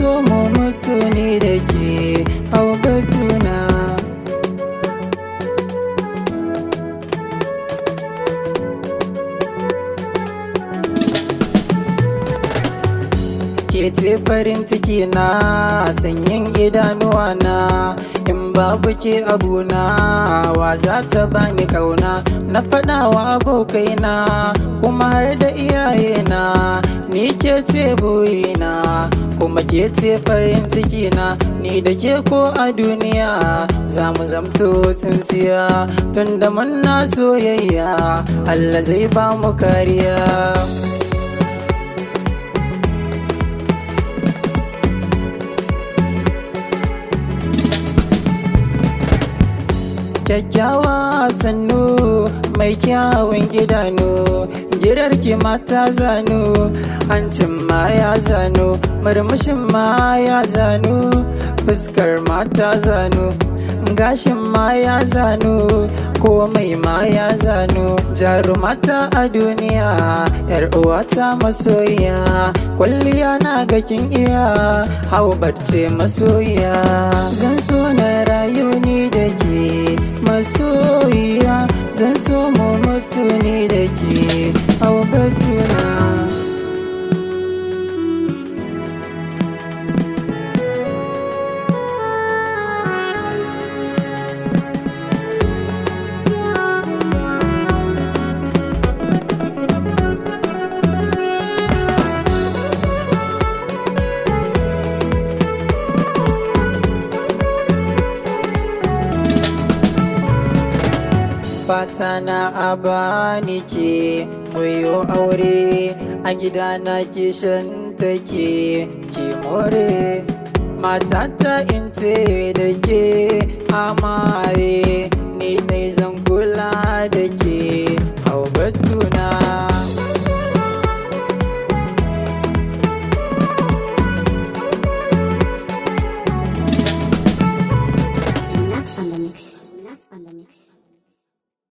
so mu mutu ni da ke hau batuna. Ke ce farin ciki na, sanyin idanuwa na, in babu ke abuna wa za ta bani kauna. Na faɗa wa abokaina kuma har da iyayena, ni ke ce burina kuma ke ce farin ciki na. Ni da ke ko a duniya za mu zamto tsintsiya, tunda muna soyayya Allah zai ba mu kariya. Kyakkyawa sannu mai kyawun idanu, girarki mata zanu, hancin ma ya zanu, murmushin ma ya zanu, fuskar mata zanu, gashin ma ya zanu, komai ma ya zanu. Jarumata a duniya, yar uwata masoyiya, kwalliya na ga kin iya, hau barce masoyiya. Zan so na rayu ni da ke masoyiya, zan so mu mutu ni da ke hau batuna. Fata na a bani ke muyo aure, a gidana kishin take ki more. Matata in ce da ke amare,